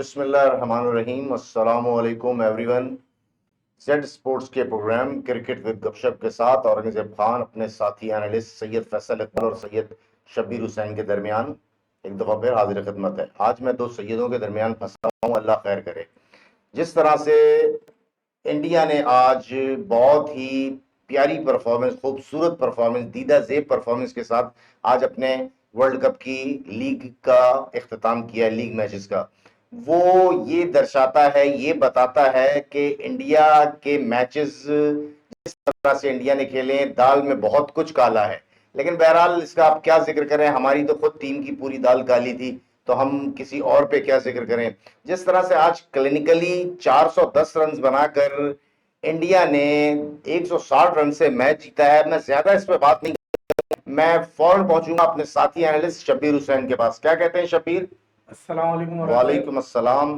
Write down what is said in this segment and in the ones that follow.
बिस्मिल्लाहिर्रहमानिर्रहीम। अस्सलामु अलैकुम एवरीवन। जेड स्पोर्ट्स के प्रोग्राम क्रिकेट विद गपशप के साथ औरंगजेब खान अपने साथी एनालिस्ट सैयद फैसल इकबाल और सैयद शब्बीर हुसैन के दरमियान एक दफा फिर हाजिर खिदमत है। आज मैं दो सैयदों के दरमियान फंसा हूं, अल्लाह खैर करे। जिस तरह से इंडिया ने आज बहुत ही प्यारी परफॉर्मेंस, खूबसूरत परफॉर्मेंस, दीदा जेब परफॉर्मेंस के साथ आज अपने वर्ल्ड कप की लीग का इख्तिताम किया, लीग मैचेस का, वो ये दर्शाता है, ये बताता है कि इंडिया के मैचेस जिस तरह से इंडिया ने खेले, दाल में बहुत कुछ काला है। लेकिन बहरहाल इसका आप क्या जिक्र करें, हमारी तो खुद टीम की पूरी दाल काली थी, तो हम किसी और पे क्या जिक्र करें। जिस तरह से आज क्लिनिकली 410 रन बनाकर इंडिया ने 160 रन से मैच जीता है, मैं ज्यादा इस पे बात नहीं, मैं फौरन पहुंचूंगा अपने साथी एनालिस्ट शब्बीर हुसैन के पास। क्या कहते हैं शब्बीर? अस्सलाम वालेकुम वालेकुम अस्सलाम।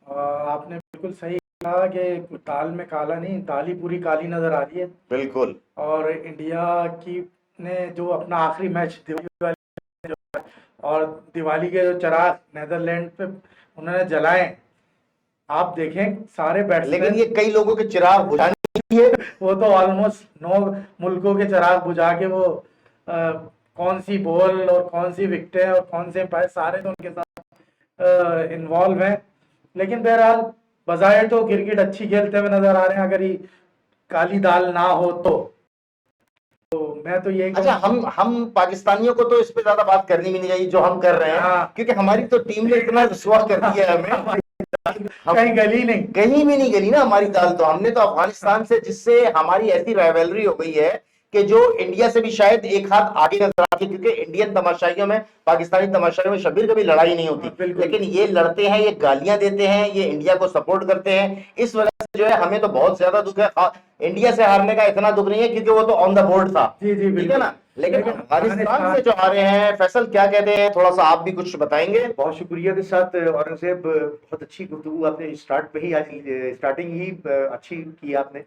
आपने बिल्कुल सही कहा कि दाल में काला नहीं, दाल ही पूरी काली नजर आ रही है। बिल्कुल। और इंडिया की ने जो अपना आखिरी मैच दिवाली और दिवाली के जो चिराग नेदरलैंड पे उन्होंने जलाए, आप देखें सारे लेकिन बैट्समैन ये कई लोगों के चिराग बुझाने के लिए वो तो ऑलमोस्ट 9 मुल्कों के चिराग बुझा के वो कौन सी बॉल और कौन सी विकेटें और कौन से पैसे सारे तो उनके साथ इन्वॉल्व हैं। लेकिन बहरहाल बजाय तो क्रिकेट अच्छी खेलते हुए नजर आ रहे हैं, अगर ये काली दाल ना हो तो मैं तो यही अच्छा, कहूंगा। हम पाकिस्तानियों को तो इस पे ज्यादा बात करनी भी नहीं चाहिए जो हम कर रहे हैं, हाँ, क्योंकि हमारी तो टीम ने इतना रुसवा कर दिया है हमें, कहीं गली नहीं। कहीं भी नहीं गली ना हमारी दाल। तो हमने तो अफगानिस्तान से, जिससे हमारी ऐसी राइवलरी हो गई है कि जो इंडिया से भी शायद एक हाथ आगे नजर आती है, क्योंकि इंडियन तमाशाइयों में, पाकिस्तानी तमाशाइयों में शब्बीर कभी लड़ाई नहीं होती, बिल्कुल। लेकिन ये लड़ते हैं, ये गालियां देते हैं, ये इंडिया को सपोर्ट करते हैं। इस वजह से जो है हमें तो बहुत ज्यादा दुख है। इंडिया से हारने का इतना दुख नहीं है क्योंकि वो तो ऑन द बोर्ड था, जी जी ठीक है बिल्कुल। ना। लेकिन लेकिन अफगानिस्तान से अफगानिस्तान जो हारे हैं, फैसल क्या कहते हैं, थोड़ा सा आप भी कुछ बताएंगे? बहुत शुक्रिया के साथ औरंगजेब, बहुत अच्छी गुफ्तगू आपने स्टार्ट पे ही, आज स्टार्टिंग ही अच्छी की आपने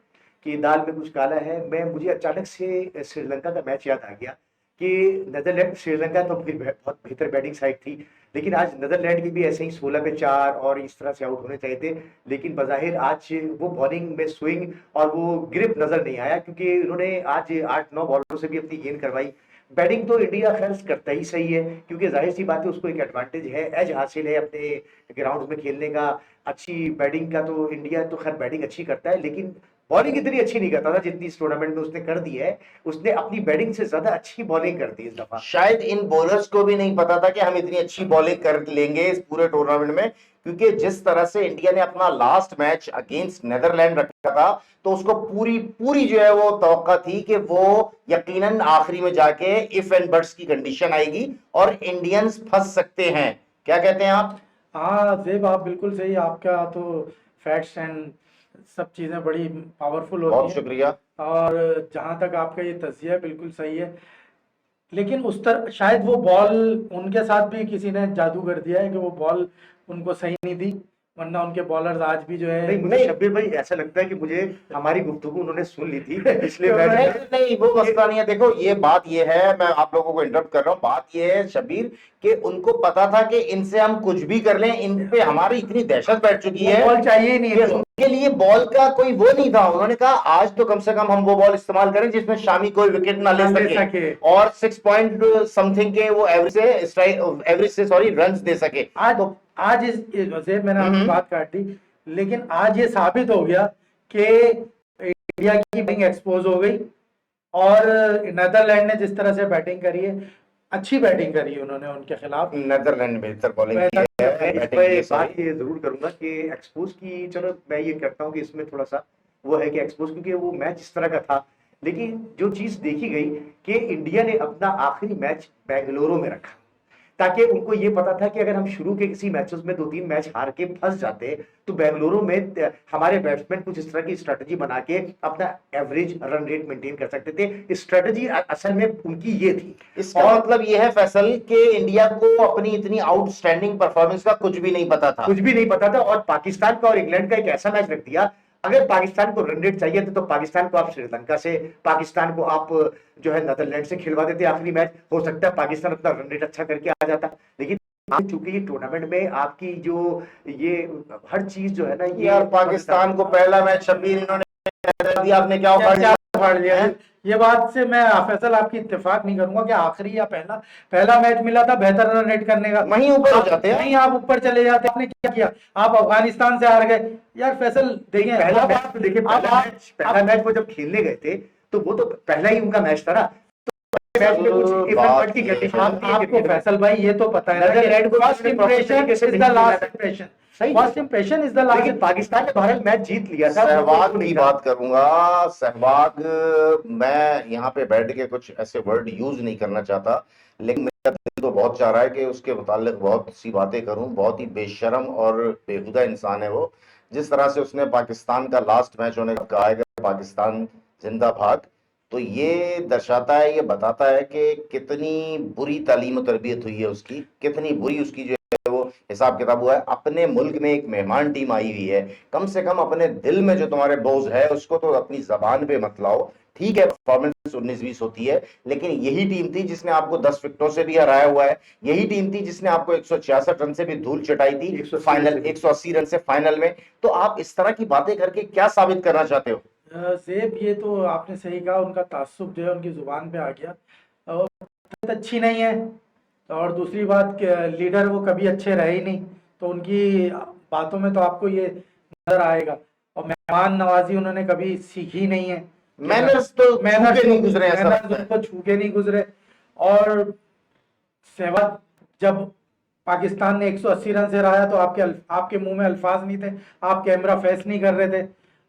कि दाल में कुछ काला है। मुझे अचानक से श्रीलंका का मैच याद आ गया कि नेदरलैंड श्रीलंका तो फिर बहुत बेहतर बैटिंग साइड थी, लेकिन आज नेदरलैंड की भी ऐसे ही 16 पे 4 और इस तरह से आउट होने चाहिए थे। लेकिन बजाहिर आज वो बॉलिंग में स्विंग और वो ग्रिप नजर नहीं आया, क्योंकि उन्होंने आज 8-9 बॉलरों से भी अपनी गेंद करवाई। बैटिंग तो इंडिया खैर करता ही सही है, क्योंकि जाहिर सी बात है उसको एक एडवांटेज है, एज हासिल है अपने ग्राउंड में खेलने का। अच्छी बैटिंग का तो इंडिया तो खैर बैटिंग अच्छी करता है, लेकिन बॉलिंग इतनी अच्छी नहीं करता था जितनी इस टूर्नामेंट में उसने कर दी है। उसने अपनी बैटिंग से ज्यादा अच्छी बॉलिंग कर दी इस दफा। शायद इन बॉलर्स को भी नहीं पता था कि हम इतनी अच्छी बॉलिंग कर लेंगे इस पूरे टूर्नामेंट में, क्योंकि जिस तरह से इंडिया ने अपना लास्ट मैच अगेंस्ट नेदरलैंड रखा था, तो उसको पूरी पूरी जो है वो तवक्का थी कि वो यकीनन आखिरी में जाके इफ एंड बट्स की कंडीशन आएगी और इंडियंस फंस सकते हैं। क्या कहते हैं आप? हाँ जेब, आप बिल्कुल सही। आपका तो फैक्ट्स एंड सब चीज़ें बड़ी पावरफुल होती बहुत हैं। शुक्रिया। और जहाँ तक आपका ये तज़किया बिल्कुल सही है, लेकिन उस तरह शायद वो बॉल उनके साथ भी किसी ने जादू कर दिया है कि वो बॉल उनको सही नहीं थी, वरना उनके बॉलर्स आज भी जो है। नहीं, मुझे शब्बीर भाई ऐसा लगता है कि मुझे हमारी गुफ्तगू उन्होंने सुन ली थी पिछले मैच नहीं में। नहीं, वो मसला नहीं है। देखो, ये बात ये है, मैं आप लोगों को इंटरप्ट कर रहा हूं, बात ये है शबीर कि उनको पता था कि इनसे हम कुछ भी कर लें, इन पे हमारी इतनी दहशत बैठ चुकी वो है बॉल चाहिए ही नहीं कि थी। उनके लिए बॉल का कोई वो नहीं था। उन्होंने कहा आज तो कम से कम हम वो बॉल इस्तेमाल करें जिसमें शामी कोई विकेट ना ले सके और 6 पॉइंट समथिंग के वो एवरेज से सॉरी रन दे सके। आज आज इस वजह मैंने आपकी बात काट दी, लेकिन आज ये साबित हो गया कि इंडिया की बैटिंग एक्सपोज हो गई। और नेदरलैंड ने जिस तरह से बैटिंग करी है, अच्छी बैटिंग करी है उन्होंने उनके खिलाफ। नेदरलैंड बेहतर बॉलिंग की बेहतर है, मैं इस बैटिंग की है, पर सॉरी। बात ये जरूर करूंगा कि एक्सपोज की, चलो मैं ये करता हूँ कि इसमें थोड़ा सा वो है कि एक्सपोज, क्योंकि वो मैच इस तरह का था। लेकिन जो चीज देखी गई कि इंडिया ने अपना आखिरी मैच बेंगलुरु में रखा, ताकि उनको ये पता था कि अगर हम शुरू के किसी मैचेस में 2-3 मैच हार के फंस जाते तो बेंगलुरु में हमारे बैट्समैन कुछ इस तरह की स्ट्रेटजी बना के अपना एवरेज रन रेट मेंटेन कर सकते थे। स्ट्रेटजी असल में उनकी ये थी। इसका मतलब यह है फैसल कि इंडिया को अपनी इतनी आउटस्टैंडिंग परफॉर्मेंस का कुछ भी नहीं पता था। कुछ भी नहीं पता था, और पाकिस्तान का और इंग्लैंड का एक ऐसा मैच रख दिया। अगर पाकिस्तान को रन रेट चाहिए तो पाकिस्तान को आप श्रीलंका से, पाकिस्तान को आप जो है नेदरलैंड से खिलवा देते आखिरी मैच, हो सकता है पाकिस्तान अपना रन रेट अच्छा करके आ जाता। लेकिन चूंकि ये टूर्नामेंट में आपकी जो ये हर चीज जो है ना ये यार पाकिस्तान को पहला मैच शब्बीर इन्होंने दिया, आपने क्या उखाड़ क्या लिया? फाड़ लिया हैं? ये बात से मैं फैसल आपकी इत्तेफाक नहीं करूंगा कि आखिरी या पहला पहला मैच मिला था बेहतर रन रेट करने का, वहीं ऊपर हो जाते हैं। नहीं आप ऊपर चले जाते। आपने क्या किया, आप अफगानिस्तान से हार गए यार। फैसल देखिए पहला मैच तो देखिए, पहला मैच वो जब खेलने गए थे तो वो तो पहला ही उनका मैच था ना, मैच में कुछ इफ एंड बट की कंडीशन होती है आपको क्रिकेट में। फैसल भाई ये तो पता है ना नजर रेड को first impression is the last impression, सही फर्स्ट इंप्रेशन इज द लेकिन लास्ट। पाकिस्तान ने भारत मैच जीत लिया था। सहवाग की बात करूंगा। सहवाग, मैं यहाँ पे बैठ के कुछ ऐसे वर्ड यूज नहीं करना चाहता, लेकिन मेरा दिल तो बहुत चाह रहा है कि उसके मुतालिक बहुत सी बातें करूं। बहुत ही बेशरम और बेहुदा इंसान है वो। जिस तरह से उसने पाकिस्तान का लास्ट मैच होने का कहा है कि पाकिस्तान जिंदा भाग, तो ये दर्शाता है, ये बताता है कि कितनी बुरी तालीम और तरबियत हुई है उसकी, कितनी बुरी उसकी जो है वो हिसाब किताब हुआ है। अपने मुल्क में एक मेहमान टीम आई हुई है, कम से कम अपने दिल में जो तुम्हारे बोझ है उसको तो अपनी जबान पे मत लाओ। ठीक है, परफॉर्मेंस 19-20 होती है, लेकिन यही टीम थी जिसने आपको 10 विकेटों से भी हराया हुआ है। यही टीम थी जिसने आपको 166 रन से भी धूल चटाई थी, फाइनल 180 रन से फाइनल में। तो आप इस तरह की बातें करके क्या साबित करना चाहते हो? ज़ेब ये तो आपने सही कहा, उनका तासुब जो है उनकी ज़ुबान पे आ गया और ताकत अच्छी नहीं है। और दूसरी बात लीडर वो कभी अच्छे रहे ही नहीं, तो उनकी बातों में तो आपको ये नजर आएगा। और मेहमान नवाजी उन्होंने कभी सीखी नहीं है। मैनर्स तो छू के नहीं गुजरे, ऐसा लगता है। उनको छू के नहीं गुजरे। और सहवाग जब पाकिस्तान ने 180 रन से हराया तो आपके मुंह में अल्फाज नहीं थे, आप कैमरा फेस नहीं कर रहे थे।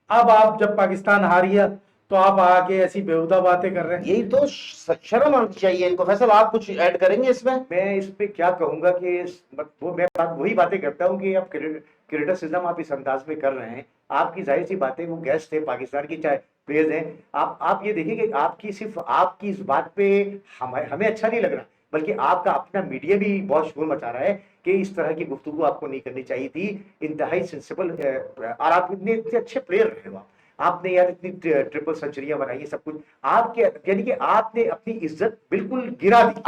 अब आप जब पाकिस्तान हार गया तो आप आके ऐसी बेहुदा बातें कर रहे हैं। यही तो शर्म आनी चाहिए इनको। फैसल, आप कुछ ऐड करेंगे इसमें? मैं इस पे क्या कहूंगा कि वो मैं वही बातें करता हूँ कि आप क्रिटिसिज्म आप इस अंदाज में कर रहे हैं। आपकी जाहिर सी बातें, वो गेस्ट थे पाकिस्तान की, चाहे प्लेयर्स हैं। आप ये देखिए कि आपकी सिर्फ आपकी इस बात पे हमें अच्छा नहीं लग रहा, बल्कि आपका अपना मीडिया भी बहुत शोर मचा रहा है कि इस तरह की गुफ्तगू आपको नहीं करनी चाहिए थी। इंतहाई सेंसिबल, और आप इतने अच्छे प्लेयर रहे हो। आपने यार इतनी ट्रिपल सेंचुरियां बनाई है, सब कुछ आपके, यानी कि आपने अपनी इज्जत बिल्कुल गिरा दी।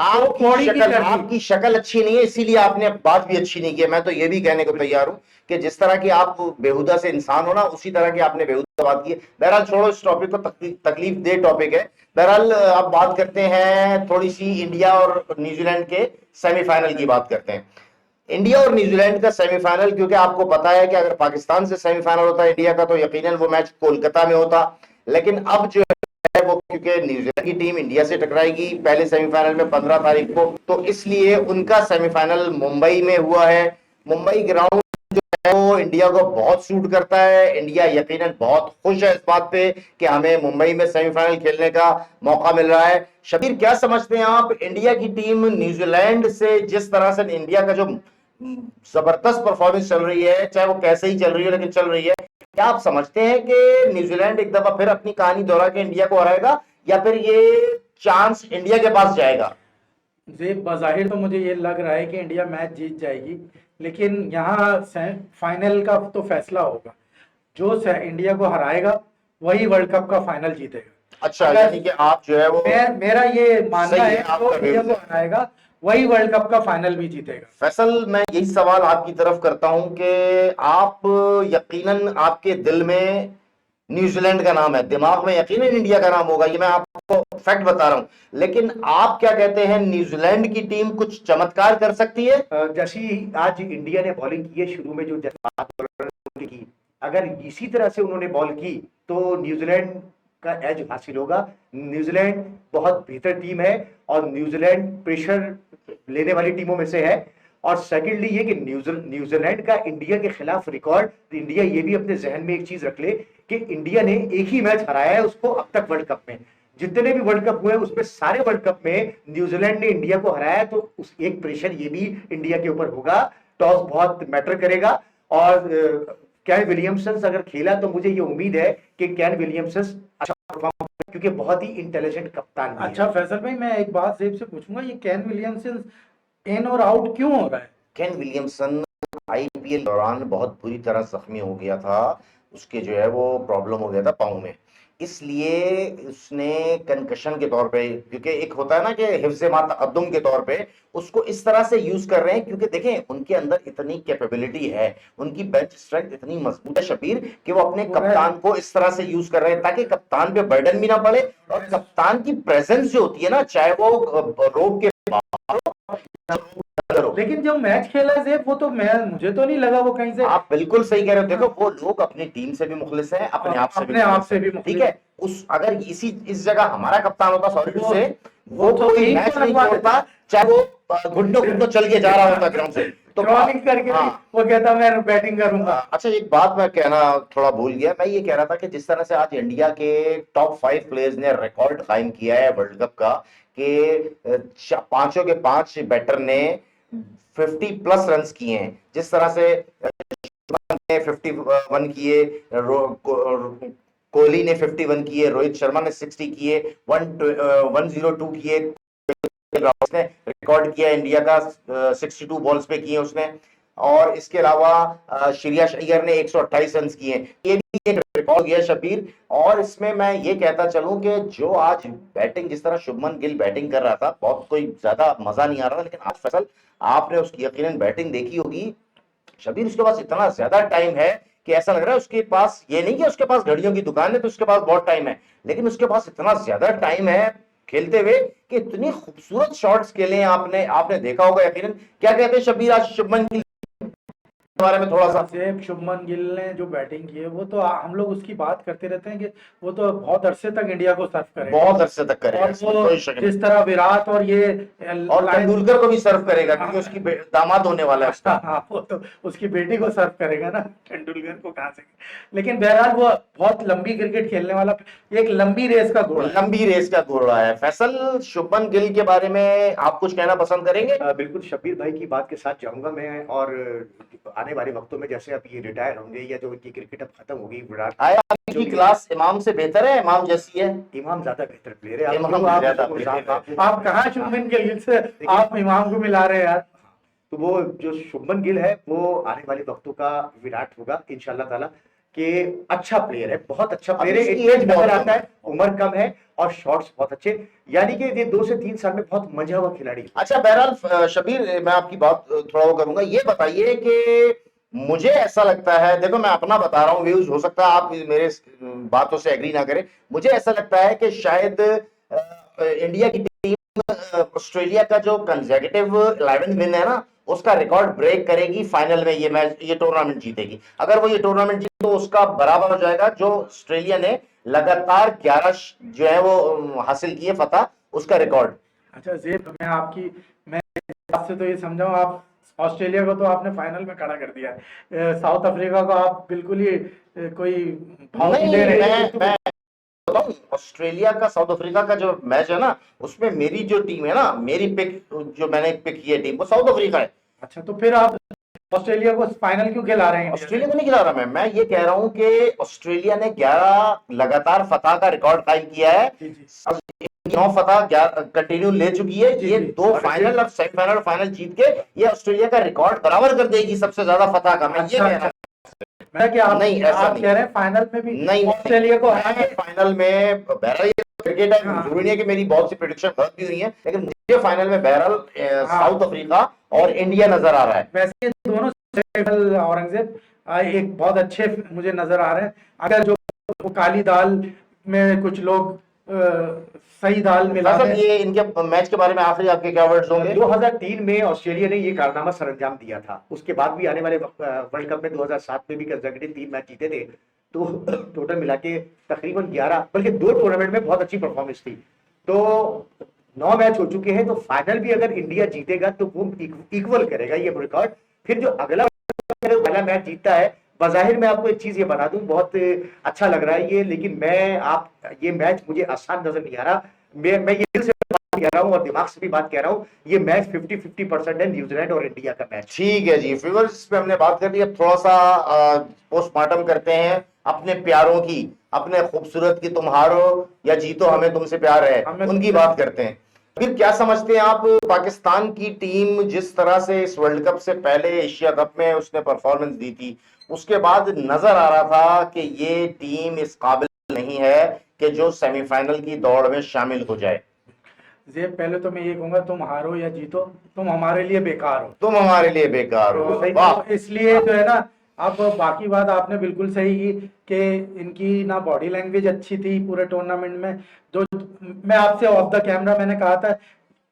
आपकी शक्ल अच्छी नहीं है, इसीलिए आपने बात भी अच्छी नहीं की। मैं तो ये भी कहने को तैयार हूं कि जिस तरह की आप बेहुदा से इंसान हो ना, उसी तरह की आपने बेहुदा बात की है। बहरहाल छोड़ो इस टॉपिक को, तकलीफ दे टॉपिक है। बहरहाल अब बात करते हैं थोड़ी सी इंडिया और न्यूजीलैंड के सेमीफाइनल की बात करते हैं। इंडिया और न्यूजीलैंड का सेमीफाइनल, क्योंकि आपको पता है कि अगर पाकिस्तान से सेमीफाइनल होता इंडिया का तो यकीनन वो मैच कोलकाता में होता। लेकिन अब जो है वो, क्योंकि न्यूजीलैंड की टीम इंडिया से टकराएगी पहले सेमीफाइनल में 15 तारीख को, तो इसलिए उनका सेमीफाइनल मुंबई में हुआ है। मुंबई ग्राउंड जो है वो इंडिया को बहुत सूट करता है। इंडिया यकीनन बहुत खुश है इस बात पे कि हमें मुंबई में सेमीफाइनल खेलने का मौका मिल रहा है। शबीर, क्या समझते हैं आप, इंडिया की टीम न्यूजीलैंड से जिस तरह से इंडिया का जो जबरदस्त परफॉर्मेंस चल रही है, चाहे वो कैसे ही चल रही है लेकिन चल रही है, क्या आप समझते हैं कि न्यूजीलैंड एक दफा फिर अपनी कहानी दोहरा के इंडिया को हराएगा, या फिर ये चांस इंडिया के पास जाएगा? जी, बज़ाहिर तो मुझे ये लग रहा है कि इंडिया मैच जीत जाएगी, लेकिन यहाँ फाइनल का तो फैसला होगा। जो इंडिया को हराएगा वही वर्ल्ड कप का फाइनल जीतेगा। अच्छा, यानी कि आप जो है वो, मेरा ये मानना है आपका जो इंडिया को हराएगा वही वर्ल्ड कप का फाइनल भी जीतेगा। फैसल, मैं यही सवाल आपकी तरफ करता हूं कि आप यकीनन आपके दिल में न्यूजीलैंड का नाम है, दिमाग में यकीनन इंडिया का नाम होगा, ये मैं आपको फैक्ट बता रहा हूं, लेकिन आप क्या कहते हैं, न्यूजीलैंड की टीम कुछ चमत्कार कर सकती है? जैसी आज इंडिया ने बॉलिंग की है, शुरू में जो की, अगर इसी तरह से उन्होंने बॉल की तो न्यूजीलैंड का एज हासिल होगा। न्यूजीलैंड बहुत बेहतर टीम है और न्यूजीलैंड प्रेशर लेने वाली टीमों में से है। और सेकेंडली ये कि न्यूजीलैंड का इंडिया के खिलाफ रिकॉर्ड, इंडिया ये भी अपने जहन में एक चीज रख ले कि इंडिया ने एक ही मैच हराया है उसको अब तक वर्ल्ड कप में। जितने भी वर्ल्ड कप हुए उसमें सारे वर्ल्ड कप में न्यूजीलैंड ने इंडिया को हराया है, तो उस एक प्रेशर ये भी इंडिया के ऊपर होगा। टॉस बहुत मैटर करेगा और कैन विलियमसन अगर खेला तो मुझे ये उम्मीद है कि कैन विलियमसन अच्छा परफॉर्म करेगा, क्योंकि बहुत ही इंटेलिजेंट कप्तान भी है। अच्छा फैसल भाई, मैं एक बात जेब से पूछूंगा, ये कैन विलियमसन इन और आउट क्यों हो रहा है? केन विलियमसन आईपीएल दौरान बहुत बुरी तरह जख्मी हो गया था, उसके जो है वो प्रॉब्लम हो गया था पाँव में। इसलिए उसने कंकशन के तौर पे, क्योंकि एक होता है ना कि हिफ्ज़े मा तक़द्दुम के तौर पे उसको इस तरह से यूज कर रहे हैं, क्योंकि देखें उनके अंदर इतनी कैपेबिलिटी है, उनकी बेंच स्ट्रेंथ इतनी मजबूत है शबीर, कि वो अपने वो है कप्तान को इस तरह से यूज कर रहे हैं ताकि कप्तान पे बर्डन भी ना पड़े, और कप्तान की प्रेजेंस जो होती है ना, चाहे वो रोक के बाहर हो। लेकिन जो मैच खेला है वो तो मैं मुझे तो नहीं लगा वो कहीं से आप बिल्कुल सही कह रहे हो। देखो वो लोग अपनी टीम से भी मुखलिस हैं, अपने आप से भी अपने आप मुखलिस से हैं, भी ठीक मुखलिस है। उस अगर इस जगह हमारा कप्तान होता, सॉरी टू से, वो तो कोई यही मैच तो नहीं लगवा छोड़ता, चाहे वो घुटनों घुटनों चल के जा रहा होता ग्राउंड से। तो ट्रॉलिंग करके भी हाँ, वो कहता मैं बैटिंग करूंगा। अच्छा एक बात मैं कहना थोड़ा भूल गया, मैं ये कह रहा था कि जिस तरह से आज इंडिया के टॉप 5 प्लेयर्स ने रिकॉर्ड कायम किया है वर्ल्ड कप का, कि पांचों के पांच बैटर ने 50 प्लस रन्स किए हैं, जिस तरह से ने 51 किए, कोहली ने 51 किए, रोहित शर्मा ने 60 किए, 102 किए, ने रिकॉर्ड किया इंडिया का, 62 बॉल्स पे किए उसने, और इसके अलावा श्रेयस अय्यर ने 128 रन किए। ये भी एक रिकॉर्ड गया शबीर। और इसमें मैं ये कहता चलूं कि जो आज बैटिंग, जिस तरह शुभमन गिल बैटिंग कर रहा था, बहुत कोई ज्यादा मजा नहीं आ रहा था, लेकिन आज फैसल आपने उसकी यकीनन बैटिंग देखी होगी शबीर, उसके पास इतना ज्यादा टाइम है कि ऐसा लग रहा है उसके पास, ये नहीं कि उसके पास घड़ियों की दुकान है तो उसके पास बहुत टाइम है, लेकिन उसके पास इतना ज्यादा टाइम है खेलते हुए कि इतनी खूबसूरत शॉट्स खेले आपने आपने देखा होगा यकीनन। क्या कहते हैं शबीर आज शुभमन गिल के बारे में थोड़ा सा? से शुभमन गिल ने जो बैटिंग की है वो तो हम लोग उसकी बात करते रहते हैं कि वो तो बहुत अरसे तक इंडिया को सर्व करेगा, बहुत अरसे तक करेगा, और इसमें वो कोई शक नहीं। जिस तरह विराट और ये और तेंदुलकर को भी सर्व करेगा, क्योंकि उसकी दामाद होने वाला है उसका। हाँ, वो तो उसकी बेटी को सर्व करेगा ना, तेंदुलकर को कहाँ से। लेकिन बहरहाल वो बहुत लंबी क्रिकेट खेलने वाला, एक लंबी रेस का घोड़ा है। लंबी रेस का घोड़ा है। फैसल, शुभमन गिल के बारे में आप कुछ कहना पसंद करेंगे? बिल्कुल शब्बीर भाई की बात के साथ जाऊंगा मैं। और आने वाले वक्तों में जैसे अब ये रिटायर होंगे या जो इनकी क्रिकेट अब खत्म होगी, विराट आया आपकी क्लास इमाम से बेहतर है, इमाम जैसी है? इमाम ज्यादा बेहतर प्लेयर है। इमाम ज्यादा बेहतर है। आप कहाँ शुभमन गिल से आप इमाम को मिला रहे हैं यार। तो वो जो शुभमन गिल है वो आने वाले वक्तों का विराट होगा इंशाल्लाह ताला, कि अच्छा प्लेयर है, बहुत अच्छा प्लेयर है। इसकी एज एज बहुत नजर कम आता है, उम्र कम है और शॉट्स बहुत अच्छे, यानी कि ये 2 से 3 साल में बहुत मजा हुआ खिलाड़ी है। अच्छा बहरहाल शबीर, मैं आपकी बात थोड़ा वो करूंगा, ये बताइए कि मुझे ऐसा लगता है, देखो मैं अपना बता रहा हूँ व्यूज, हो सकता है आप मेरे बातों से एग्री ना करें, मुझे ऐसा लगता है कि शायद इंडिया की टीम ऑस्ट्रेलिया का जो कंसेक्यूटिव 11 विन है ना, उसका रिकॉर्ड ब्रेक करेगी फाइनल में, ये मैच, ये टूर्नामेंट जीतेगी। अगर वो ये टूर्नामेंट जीते तो उसका बराबर हो जाएगा जो ऑस्ट्रेलिया ने लगातार 11 जो है वो हासिल किए फतह, उसका रिकॉर्ड। अच्छा जेब, मैं आपसे तो ये समझाऊं, आप ऑस्ट्रेलिया को तो आपने फाइनल में खड़ा कर दिया है, साउथ अफ्रीका को आप बिल्कुल ही कोई भाव नहीं नहीं, दे रहे। मैं बताऊं, ऑस्ट्रेलिया का साउथ अफ्रीका का जो मैच है ना, उसमें मेरी जो टीम है ना, मेरी पिक जो मैंने पिक की है टीम, वो साउथ अफ्रीका है। अच्छा, तो फिर आप ऑस्ट्रेलिया को फाइनल क्यों खिला रहे हैं इंडिया से? ऑस्ट्रेलिया को नहीं खिला रहा मैं ये कह रहा हूं कि ऑस्ट्रेलिया ने 11 लगातार फतह का रिकॉर्ड कायम किया है। जी जी 9 फतह कंटिन्यू ले चुकी है। जी, ये जी। 2 फाइनल और सेमीफाइनल और फाइनल जीत के ये ऑस्ट्रेलिया का रिकॉर्ड बराबर कर देगी सबसे ज्यादा फतह का, मैं ये कह रहा हूं। मैं क्या आप नहीं, ऐसा आप नहीं। कह रहे हैं फाइनल में भी नहीं, ऑस्ट्रेलिया को हरा के? फाइनल में बहरहाल ये क्रिकेट है, हाँ। जरूरी नहीं है कि मेरी बहुत सी प्रेडिक्शन गलत भी हुई है, लेकिन मुझे फाइनल में बहरहाल साउथ अफ्रीका और इंडिया नजर आ रहा है। वैसे ये दोनों सेमीफाइनल औरंगजेब एक बहुत अच्छे मुझे नजर आ रहे हैं। अगर जो वो काली दाल में कुछ लोग सही दाल मिला फैसल, दें। ये इनके मैच के बारे में आखिरी आपके क्या वर्ड्स होंगे? 2003 में ऑस्ट्रेलिया ने ये कारनामा सरंजाम दिया था, उसके बाद भी आने वाले वर्ल्ड कप में 2007 में भी कंसेक्यूटिव 3 मैच जीते थे, तो टोटल मिला के तकरीबन 11, बल्कि 2 टूर्नामेंट में बहुत अच्छी परफॉर्मेंस थी। तो 9 मैच हो चुके हैं, तो फाइनल भी अगर इंडिया जीतेगा तो वो इक्वल करेगा ये रिकॉर्ड। फिर जो अगला पहला मैच जीतता है, बज़ाहिर मैं आपको एक चीज ये बता दूं, बहुत अच्छा लग रहा है ये, लेकिन ये मैच मुझे आसान नजर नहीं आ रहा। मैं ये दिल से बात कह रहा हूं और दिमाग से भी बात कह रहा हूं, ये मैच 50-50% है, न्यूजीलैंड और इंडिया का मैच। ठीक है जी व्यूअर्स, पे हमने बात कर ली, अब थोड़ा सा पोस्टमार्टम करते हैं अपने प्यारों की, अपने खूबसूरत की तुम्हारो या जीतो हमें तुमसे प्यार है, उनकी बात करते हैं। फिर क्या समझते हैं आप, पाकिस्तान की टीम जिस तरह से इस वर्ल्ड कप से पहले एशिया कप में उसने परफॉर्मेंस दी थी, उसके बाद नजर आ रहा था कि ये टीम इस काबिल नहीं है कि जो सेमीफाइनल की दौड़ में शामिल हो जाए? ये पहले तो मैं ये कहूंगा, तुम हारो या जीतो, तुम हमारे लिए बेकार हो। तुम हमारे लिए बेकार हो। तो वाह। इसलिए जो है ना, अब बाकी बात आपने बिल्कुल सही की कि इनकी ना बॉडी लैंग्वेज अच्छी थी पूरे टूर्नामेंट में। जो मैं आपसे ऑफ द कैमरा मैंने कहा था,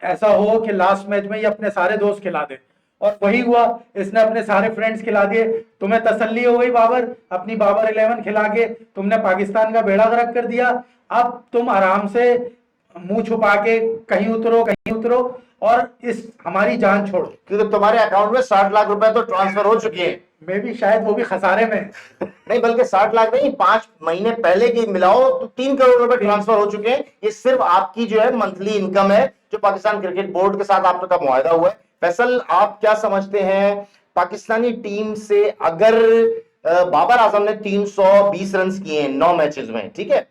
ऐसा हो कि लास्ट मैच में ये अपने सारे दोस्त खिला दे, और वही हुआ। इसने अपने सारे फ्रेंड्स खिला दिए। तुम्हें तसल्ली हो गई बाबर, अपनी बाबर 11 खिला के तुमने पाकिस्तान का बेड़ा गर्क कर दिया। अब तुम आराम से मुंह छुपा के कहीं उतरो और इस हमारी जान छोड़ो। क्योंकि तुम्हारे अकाउंट में 60 लाख रुपए तो ट्रांसफर हो चुके हैं। मैं भी शायद वो भी खसारे में। नहीं, बल्कि 60 लाख नहीं, 5 महीने पहले की मिलाओ तो 3 करोड़ रुपए ट्रांसफर हो चुके हैं। ये सिर्फ आपकी जो है मंथली इनकम है, जो पाकिस्तान क्रिकेट बोर्ड के साथ आपका मुआहदा हुआ है। फैसल, आप क्या समझते हैं, पाकिस्तानी टीम से अगर बाबर आजम ने 320 रन किए हैं 9 मैचेस में, ठीक है,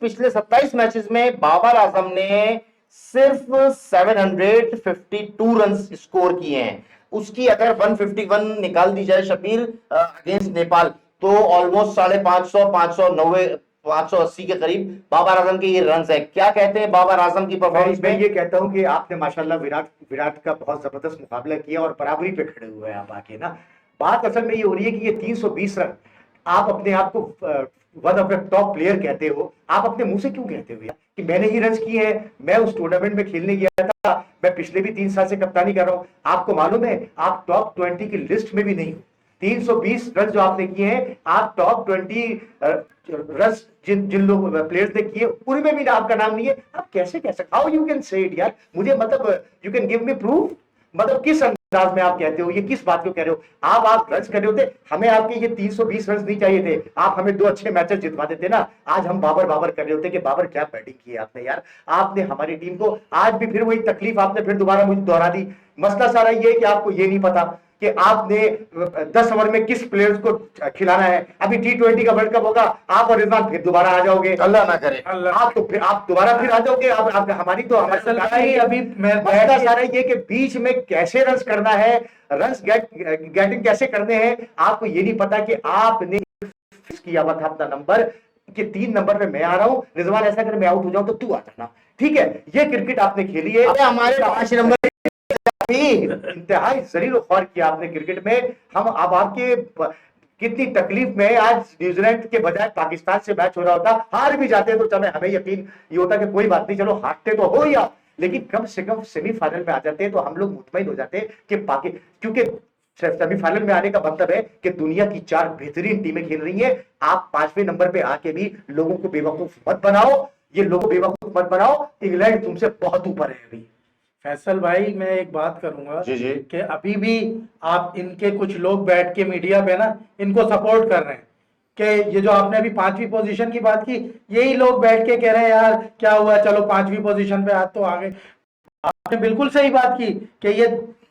पिछले 27 मैचेस में बाबर आजम ने सिर्फ 752 रन स्कोर किए हैं। उसकी अगर 151 निकाल दी जाए शबीर अगेंस्ट नेपाल, तो ऑलमोस्ट 550, 590, 580 के करीब बाबर आजम के ये रन है। क्या कहते हैं बाबर आजम की परफॉर्मेंस मैं में? ये कहता हूं कि आपने माशाल्लाह विराट का बहुत जबरदस्त मुकाबला किया और बराबरी पे खड़े हुए हैं आप आके ना। बात असल में ये हो रही है कि ये 320 रन, आप अपने आप को one of the top player कहते हो, आप अपने मुंह से क्यों कहते हो यार कि मैंने ही रन किए हैं? मैं उस टूर्नामेंट में खेलने गया था, मैं पिछले भी 3 साल से कप्तानी कर रहा हूं। आपको मालूम है आप टॉप 20 की लिस्ट में भी नहीं हो। 320 रन जो आपने किए हैं, आप टॉप 20 रन जिन लोग प्लेयर्स ने किए उनमें भी आपका नाम नहीं है। आप कैसे कह सकते, how you can say it यार? मुझे मतलब you can give me proof, मतलब किस अंदाज में आप कहते हो, ये किस बात को कह रहे हो? आप रन कर रहे होते, हमें आपके ये 320 रन नहीं चाहिए थे, आप हमें 2 अच्छे मैचेस जितवा देते ना। आज हम बाबर कर रहे होते कि बाबर क्या बैटिंग की है आपने यार। आपने हमारी टीम को आज भी फिर वही तकलीफ आपने फिर दोबारा मुझे दोहरा दी। मसला सारा ये है कि आपको ये नहीं पता कि आपने 10 ओवर में किस प्लेयर्स को खिलाना है। अभी T20 का वर्ल्ड कप होगा, आप और रिजवान फिर दोबारा आ जाओगे, अल्लाह ना करे। आप दोबारा फिर आ जाओगे। आप हमारी तो भाई अभी मसला सारा ये कि बीच में कैसे रन करना है, रन गेटिंग कैसे करने हैं, आपको ये नहीं पता कि आपने फिक्स किया हुआ था अपना नंबर कि 3 नंबर पे मैं आ रहा हूं, रिजवान ऐसा अगर मैं आउट हो जाऊं तो तू आ जाना, ठीक है? ये क्रिकेट आपने खेली है। अबे हमारे 5 नंबर इंतहाई जलील खौर किया आपने क्रिकेट में। हम अब आपके कितनी तकलीफ में है। आज न्यूजीलैंड के बजाय पाकिस्तान से मैच हो रहा होता, हार भी जाते तो चलो हमें यकीन ये होता कि कोई बात नहीं, चलो हारते तो हो या, लेकिन कम से कम सेमीफाइनल में आ जाते तो हम लोग मुतमईन हो जाते कि क्योंकि सेमीफाइनल में आने का मतलब है कि दुनिया की 4 बेहतरीन टीमें खेल रही हैं। आप 5वें नंबर पे आके भी लोगों को बेवकूफ मत बनाओ, ये लोगों को बेवकूफ मत बनाओ। इंग्लैंड तुमसे बहुत ऊपर है अभी। फैसल भाई, मैं एक बात करूंगा जी जी, कि अभी भी आप इनके कुछ लोग बैठ के मीडिया पे ना इनको सपोर्ट कर रहे हैं कि ये जो आपने अभी 5वीं पोजीशन की बात की, यही लोग बैठ के कह रहे हैं यार क्या हुआ, चलो 5वीं पोजीशन पे आज तो आ गए। आपने बिल्कुल सही बात की कि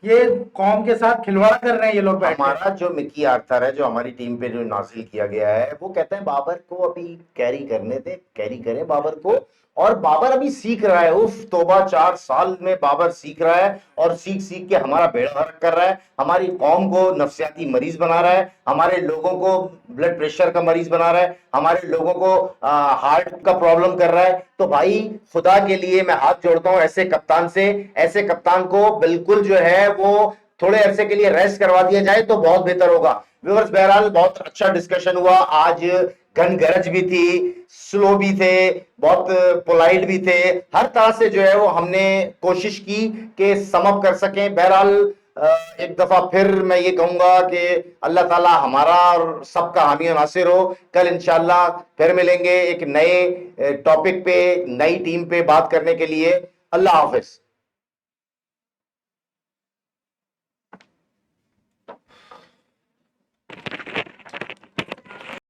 ये कौम के साथ खिलवाड़ कर रहे हैं ये लोग बैठ के। हमारा जो मिकी आर्थर है, जो हमारी टीम पे जो नाजिल किया गया है, वो कहते हैं बाबर को अभी कैरी करने दे, कैरी करें बाबर को। और बाबर अभी सीख रहा है, उफ तोबा, 4 साल में बाबर सीख रहा है और सीख सीख के हमारा बेड़ा गर्क कर रहा है, हमारी कौम को नफ्सियाती मरीज बना रहा है, हमारे लोगों को ब्लड प्रेशर का मरीज बना रहा है, हमारे लोगों को हार्ट का प्रॉब्लम कर रहा है। तो भाई खुदा के लिए मैं हाथ जोड़ता हूं ऐसे कप्तान से, ऐसे कप्तान को बिल्कुल जो है वो थोड़े अरसे के लिए रेस्ट करवा दिया जाए तो बहुत बेहतर होगा। व्यूअर्स, बहरहाल बहुत अच्छा डिस्कशन हुआ आज, घन गरज भी थी, स्लो भी थे, बहुत पोलाइट भी थे, हर तरह से जो है वो हमने कोशिश की कि सम अप कर सकें। बहरहाल एक दफा फिर मैं ये कहूंगा कि अल्लाह ताला हमारा और सबका हामी और नासिर हो। कल इंशाल्लाह फिर मिलेंगे एक नए टॉपिक पे, नई टीम पे बात करने के लिए। अल्लाह हाफिज।